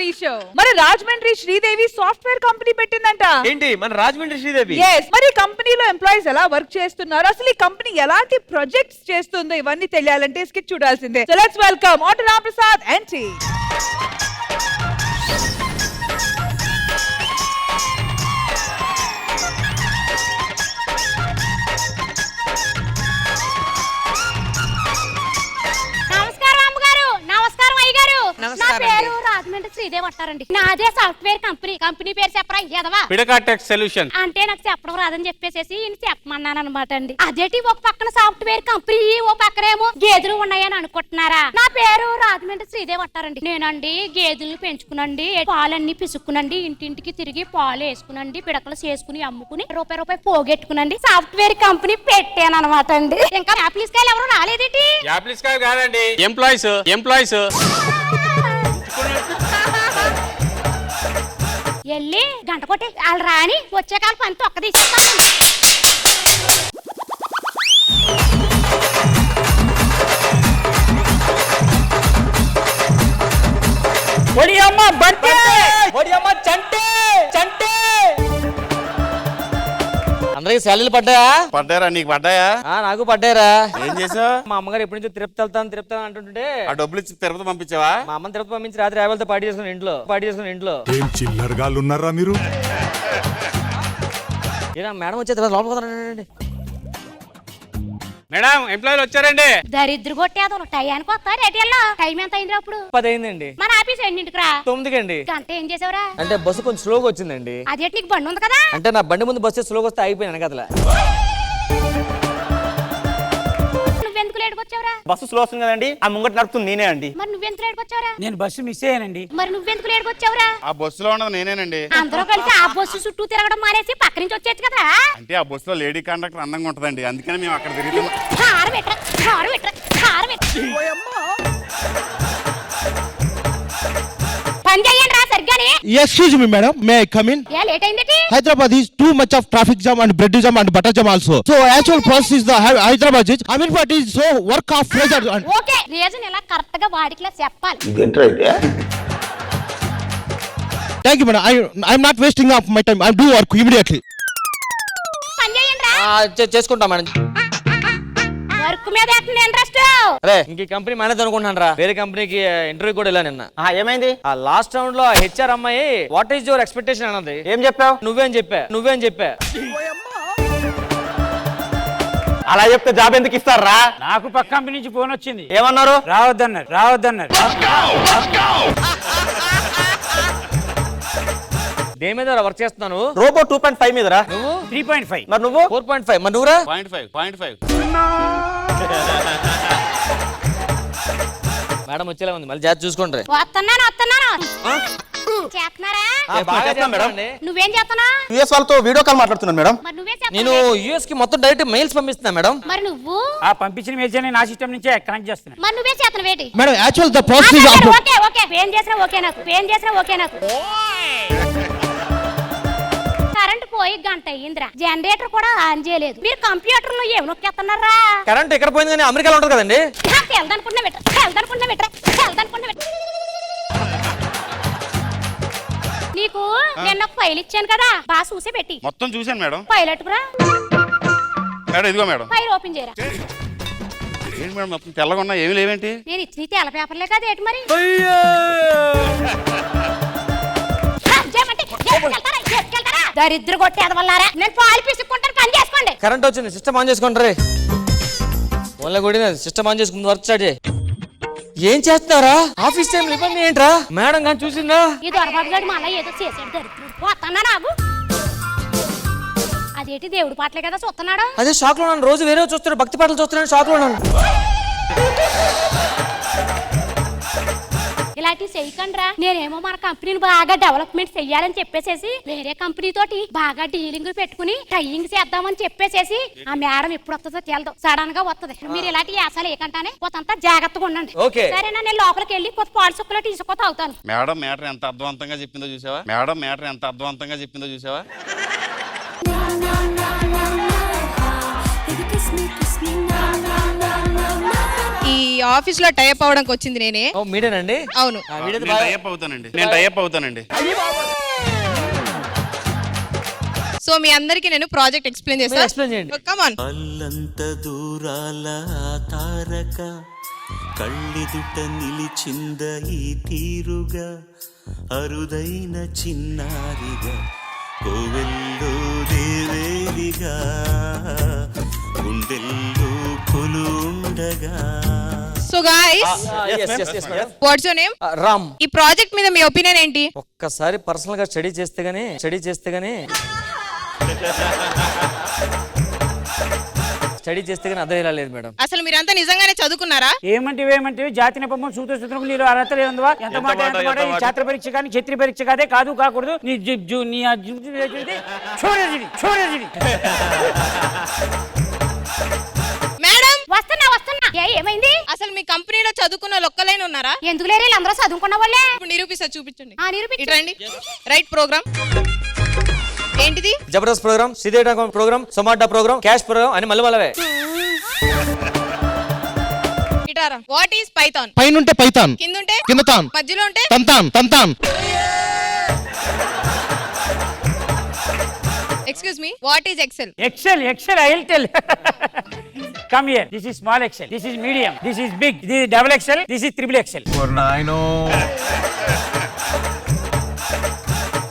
మీ show. మరి Rajahmundry Sridevi software company పెట్టిందంట. ఏంటి మన రాజమండ్రి శ్రీదేవి? yes. మరి కంపెనీలో ఎంప్లాయీస్ ఎలా వర్క్ చేస్తున్నారు, అసలు ఈ కంపెనీ ఎలాంటి ప్రాజెక్ట్స్ చేస్తుందో ఇవన్నీ తెలియాలంటే స్కిట్ చూడాల్సిందే. So let's welcome auto Ramprasad and team. నా పేరు రాజమండ్రి శ్రీదేవి అంటారండి. నాదే సాఫ్ట్వేర్ కంపెనీ పేరు చెప్పరా ఎదవా? పిడకాటెక్ సొల్యూషన్ అంటే నాకు చెప్పడం రాదని చెప్పేసి చెప్పమన్నాను అనమాట అండి. అదేటి ఒక పక్కన సాఫ్ట్వేర్ కంపెనీ, ఓ పక్కనేమో గేదెలు ఉన్నాయని అనుకుంటున్నారా? నా పేరు రాజమండ్రి శ్రీదేవి అంటారండి. నేనండి గేదెలు పెంచుకునండి, పాలన్నీ పిసుక్కునండి, ఇంటింటికి తిరిగి పాలు వేసుకునండి, పిడకలు చేసుకుని అమ్ముకుని రూపాయి పోగెట్టుకునండి సాఫ్ట్వేర్ కంపెనీ పెట్టాను అనమాట అండి. ఇంకా యాప్లిస్ కాయలు ఎవరు రాలేదేటి? యాప్లిస్ కాయలు కాదండి, ఎంప్లాయీస్ వెళ్ళి గంట కొట్టి వాళ్ళు రాని వచ్చే కాల పని తొక్క తీసేస్తాను. అందరికి శాలరీలు పడ్డాయా? పడ్డారా? నీకు పడ్డాయా? నాకు పడ్డారా? ఏం చేసావు? మా అమ్మగారు ఎప్పటి నుంచో తిరుపతి వెళ్తాను అంటుంటే ఆ డబ్బులు ఇచ్చి తిరుపతి పంపించావా? మా అమ్మని తిరుపతి పంపించి రాత్రి 50తో పార్టీ చేసుకుని ఇంట్లో ఏం చిల్లరగాళ్ళు ఉన్నారా మీరు? మేడం వచ్చే తర్వాత లోపల పోతానండి. మేడం ఎంప్లాయీలు వచ్చారండి. దరిద్ర కొట్టేదో టైంకి వస్తారు. రేటిల్లో టైం ఎంత అయింది? అప్పుడు 10 అయిందండి. మన ఆఫీస్ ఎన్నింటికి రా? 9కి. గంట ఏం చేసావురా? అంటే బస్సు కొంచెం స్లోగా వచ్చిందండి. అదేంటి నీకు బండి ఉంది కదా? అంటే నా బండి ముందు బస్సు స్లోగా వస్తే అయిపోయాను కదా. నువ్వెందుకు లేట్కి వచ్చావురా? బస్సు స్లో వస్తుంది కదండి, ఆ ముంగట నడుపుతుంది నేనే అండి. మరి నువ్వెందుకు లేట్కి వచ్చావురా? నేను బస్సు మిస్ అయ్యానండి. మరి నువ్వెందుకు లేట్కి వచ్చావురా? ఆ బస్సులో ఉన్నది నేనేనండి. అందరూ కలిసి ఆ బస్సు చుట్టూ తిరగడం మానేసి పక్క నుంచి వచ్చేచ్చు కదా. అంటే ఆ బస్సులో లేడీ కండక్టర్ అందంగా ఉంటదండి, అందుకని మేము అక్కడ తిరుగుతాం. పని చేయండి రా సరిగ్గానే. Excuse me, madam. May I come in? A late అయింది? Hyderabad is too much of traffic jam and bread jam and butter jam also. So actual process is the Hyderabad is. I mean, but is so work of pressure. Okay, reason ఇలా correct గా వాడికిలా చెప్పాలి. Thank you, madam. I'm not wasting of my time. I'm do work immediately. పని చేయండి రా. చేసుకుంటా madam. Work మీద interest. అరే ఇంక కంపెనీ మేనేజ్ అనుకుంటున్నాను రా. వేరే కంపెనీకి ఇంటర్వ్యూ కూడా వెళ్ళా నిన్న. ఏమైంది? ఆ లాస్ట్ రౌండ్ లో హెచ్ఆర్ అమ్మాయి వాట్ ఈస్ యువర్ ఎక్స్పెక్టేషన్ అన్నది. ఏం చెప్పావు? నువ్వేం చెప్పా. అలా చెప్తే జాబ్ ఎందుకు ఇస్తారా? నాకు పక్క కంపెనీ నుంచి ఫోన్ వచ్చింది. ఏమన్నారు? రావద్దన్నారు. దేని మీద వర్క్ చేస్తున్నాను? రోబో 2.5 మీదరా. నువ్వు 3.5. మరి నువ్వు 4.5. మరి నువ్వురా? 0.5. మేడం వచ్చేలా ఉంది, మళ్ళీ జాగ్రత్త చూసుకోండి. వస్తున్నాను. చేస్తున్నారా? బాగా చేస్తాం మేడం. నువ్వేం చేస్తున్నా? యుఎస్ వాళ్ళతో వీడియో కాల్ మాట్లాడుతున్నాను మేడం. మరి నువ్వే నేను యుఎస్ కి మొత్తం డైరెక్ట్ మెయిల్స్ పంపిస్తున్నా మేడం. మరి నువ్వు ఆ పంపించిన మెయిల్స్ నా సిస్టమ్ నుంచే కనెక్ట్ చేస్తున్నా. మరి నువ్వే చేస్తున్నావు ఏంటి? Madam, actual the process is after. Okay ఏం చేసినా ఓకే నాకు. కరెంట్ పోయి గంట అయ్యిందిరా, జనరేటర్ కూడా ఆన్ చేయలేదు. మీరు కంప్యూటర్ లో ఏం నొక్కేస్తున్నారా? కరెంట్ ఎక్కడ పోయింది కానీ అమెరికాలో ఉంటుంది కదండి. వెళ్దనుకుంటున్నా నీకు నేను ఒక ఫైల్ ఇచ్చాను కదా, బాగా చూసే పెట్టి. మొత్తం చూశాను మేడం. ఫైల్ అట్టుకురా మేడం. ఇదిగో మేడం. ఫైల్ ఓపెన్ చేయరా. ఏంటి మేడం మొత్తం తెల్లగా ఉన్నా, ఏమి లేవేంటి? నేను ఇచ్చిన తెల్ల పేపర్లే కదా ఏంటి మరి? దరిద్ర కొట్టేది వల్లారా. నేను పాలు పిసుక్కుంటాను, పని చేసుకోండి. కరెంట్ వచ్చింది, సిస్టమ్ ఆన్ చేసుకోండి. ఓన్లీ కూడా సిస్టమ్ ఆన్ చేసుకుంది, వర్క్ స్టార్ట్ చేయి. ఏం చేస్తారా? ఆఫీస్ టైం ఇబ్బంది ఏంట్రా? మేడం కానీ చూసిందా? ఈ దొరబాబు గారు మళ్ళీ ఏదో చేసాడు, దరిద్రుడు. పోతానా నాకు? అదేంటి దేవుడు పాటలే కదా చూస్తున్నాడు? అదే షాక్ లో ఉన్నాను. రోజు వేరే చూస్తున్నాడు, భక్తి పాటలు చూస్తున్నాను, షాక్ లో ఉన్నాను. ఇలాంటి చెయ్యకండ్రా. నేనేమో మన కంపెనీని బాగా డెవలప్మెంట్ చెయ్యాలని చెప్పేసేసి వేరే కంపెనీ తోటి బాగా డీలింగ్ పెట్టుకుని టైయింగ్ చేద్దామని చెప్పేసేసి ఆ మేడం ఎప్పుడు వస్తుందో తెలదు, సడన్ గా వస్తుంది. మీరు ఇలాంటి యాసాలు ఏకంటానే కొంత జాగ్రత్తగా ఉండండి. సరేనా? నేను లోపలికి వెళ్ళి కొత్త పాలు చుక్కలో టీ చుక్క తాగుతాను. మేడం మ్యాటర్ ఎంత అర్థవంతంగా చెప్పిందో చూసావా? ఈ ఆఫీస్ లో టైప్ అవడానికి వచ్చింది నేనే. ఓ మీరేనండి? అవును. నేను టైప్ అవుతానండి. సో మీ అందరికి నేను ప్రాజెక్ట్ ఎక్స్ప్లెయిన్ చేస్తాను. ఎక్స్ప్లెయిన్ చేయండి. Come on. అల్లంత దూరాల తారక కళ్ళెదుట నిలిచింద ఈ తీరుగా అరుదైన చిన్నారిగా కోవెల్లో దేవేరిగా గుండెల్లో కొలుండగా. So guys, what's your name? Ram. ఈ ప్రాజెక్ట్ మీద మీ ఒపీనియన్ ఏంటి? ఒక్కసారి పర్సనల్ గా స్టడీ చేస్తే గానీ అర్థం ఇలా లేదు మేడం. అసలు మీరంతా నిజంగానే చదువుకున్నారా? ఏమంటివి జాతి నెపము సూత్రసూత్రం నీళ్ళు అర్హత లేదందువా? ఎంత మాట ఈ ఛాత్ర పరీక్ష కానీ క్షత్రియ పరీక్ష కాదే కాకూడదు. నీ చూడజుడి మేడం, వస్తున్నా. ఏమైంది? అసలు మీ కంపెనీలో చదువుకున్న ఒక్కలైన ఉన్నారా? ఎందుకు లేరు? అందరూ చదువుకున్న వాళ్ళే. ఇప్పుడు నిరూపిస్తా, చూపించండి. నిరూపించు. ఇటు రండి. రైట్ ప్రోగ్రామ్ ఏంటిది? Jabardasth program, Sridevi program, Zomato program, cash program అని మళ్ళీ ఇటారా. What is Python? పైనుంటే పైతాన్, కిందుంటే కింద తాన్, మధ్యలో ఉంటే తంతాన్. Excuse me, what is Excel? Excel, I will tell. Come here. This is small Excel. This is medium. This is big. This is double Excel. This is triple Excel.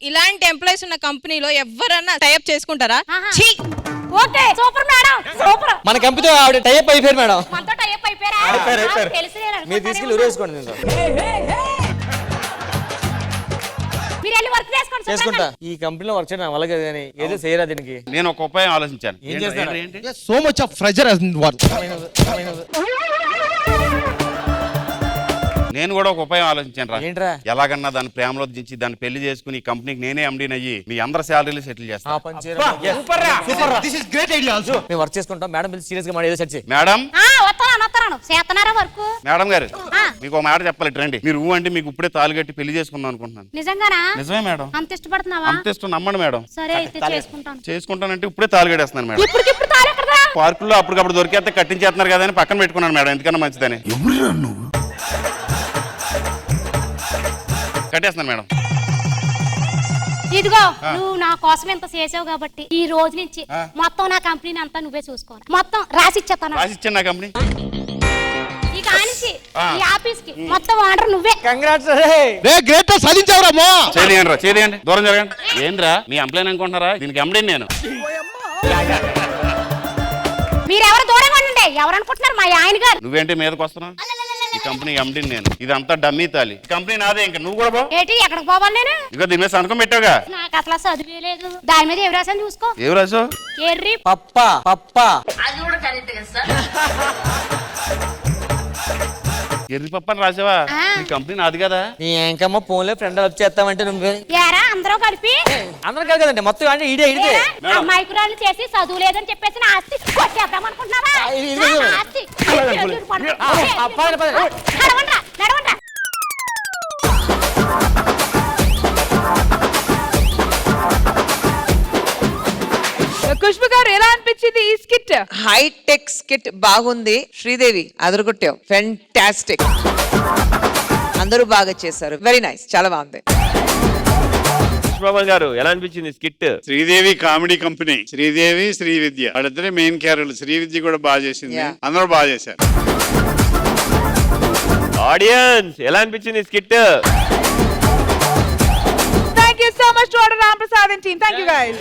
ఇలాంటి employees ఉన్న కంపెనీలో ఎవరన్నా టైప్ చేసుకుంటారా? ఛీ! Okay, super madam, super. మన కంపెనీతో ఆవిడ type అయిపోయారు మేడం. మనతో టైప్ అయిపోయారా? మీరు తీసుకెళ్ళి ఉరేసుకోండి. మీరు వెళ్ళి వర్క్ చేసుకుంటా. ఈ కంపెనీలో వర్క్ చేయడం వల్ల కదా కానీ ఏదో చేయరా దీనికి. నేను ఒక ఉపాయం ఆలోచించాను. ఏం చేస్తాను? So much of pressure as work. నేను కూడా ఒక ఉపాయం ఆలోచించాను రా. ఏంట్రా? ఎలాగన్నా దాని ప్రేమలో దించి దాన్ని పెళ్లి చేసుకుని ఈ కంపెనీకి నేనే ఎండీని అయ్యి మీ అందరి శాలరీలు సెటిల్ చేస్తాను. This is great idea also. మేము వర్క్ చేసుకుంటాం. మేడం బిల్ సీరియస్ గా మాట ఏదో సెట్ చేయి. మేడం, వస్తున్నాను. చేస్తున్నారా వర్క్? మేడం గారు మీకు ఒక మాట చెప్పాలి. రండి. మీరు అంటే మీకు ఇప్పుడే తాళి కట్టి పెళ్లి చేసుకుందాం అనుకుంటున్నాను. నిజంగానా? నిజమే మేడం. అంత ఇష్టపడుతున్నావా? అంత ఇష్టం, నమ్మండి మేడం. సరే అయితే చేసుకుంటానంటే ఇప్పుడే తాళి కట్టేస్తున్నాను మేడం. ఇప్పుడు తాళి ఎక్కడదా? పార్కుల్లో అప్పటికప్పుడు దొరికేస్తే కట్టించేస్తున్నారు కదా అని పక్కన పెట్టుకున్నాను మేడం. ఎందుకన్నా మంచిదని కట్టేస్తున్నాను మేడం. ఇదిగో, నువ్వు నా కోసం ఎంత చేసావు కాబట్టి ఈ రోజు నుంచి మొత్తం నా కంపెనీని అంతా నువ్వే చూసుకోవాలి. మొత్తం రాసిచ్చేస్తాను. రాసిచ్చాను నా కంపెనీ. ఇక ఆనించి ఈ ఆఫీస్ కి మొత్తం ఆర్డర్ నువ్వే. కంగ్రాట్స్. రే గ్రేట్ సాధించావురా మో. చేయండి దూరం జరగండి. ఏంద్రా మీ ఎంప్లాయ్ అనుకుంటున్నారా? దీనికి ఎండి నేను. మీరెవరు దూరంగా ఉండండి. ఎవరు అనుకుంటున్నారు? మా ఆయన గారు. నువ్వేంటి మీదకి వస్తున్నావు? ఈ కంపెనీ ఎండిని నేను. ఇదంతా డమ్మీ తాలి. కంపెనీ నాదే. ఇంకా నువ్వు కూడా బావు. ఏంటి ఎక్కడికి పోవాలి నేను? ఇక దీని మీద సంతకం పెట్టావుగా. నాకు అసలు చదివే లేదు. దాని మీద ఎవరు రాసాను చూసుకో. ఏం రాసావు? ఎర్రి పప్పా. ఎర్రి పప్పని రాసావా? ఈ కంపెనీ నాది కదా. నీ ఏంకమ్మ ఫోన్ లో ఫ్రెండ్ హెల్ప్ చేస్తామంటే నువ్వు ఏరా అందరూ కలిపి అందరం కాదు కదండి మొత్తం అంటే ఇదే మైకురాలు చేసి చదువు లేదని చెప్పేసి నా ఆస్తి కొట్టేద్దాం అనుకుంటున్నావా? నా ఆస్తి. నడవండ్రా, నడవండ్రా. ఖుష్బు గారు ఎలా అనిపించింది ఈ స్కిట్? హైటెక్ స్కిట్ బాగుంది. శ్రీదేవి అదరగొట్టావు, ఫెంటాస్టిక్. అందరూ బాగా చేశారు. వెరీ నైస్, చాలా బాగుంది. బాబు గారు ఎలా అనిపించింది skit? Sridevi comedy company. Sridevi, Srividya వాళ్ళిద్దరే మెయిన్ క్యారెక్టర్లు. శ్రీవిద్య కూడా బాగా చేసింది. అందరూ బాగా చేశారు. ఆడియన్స్ ఎలా అనిపించింది skit? Thank you so much to Order Ram Prasad and team. Thank you guys.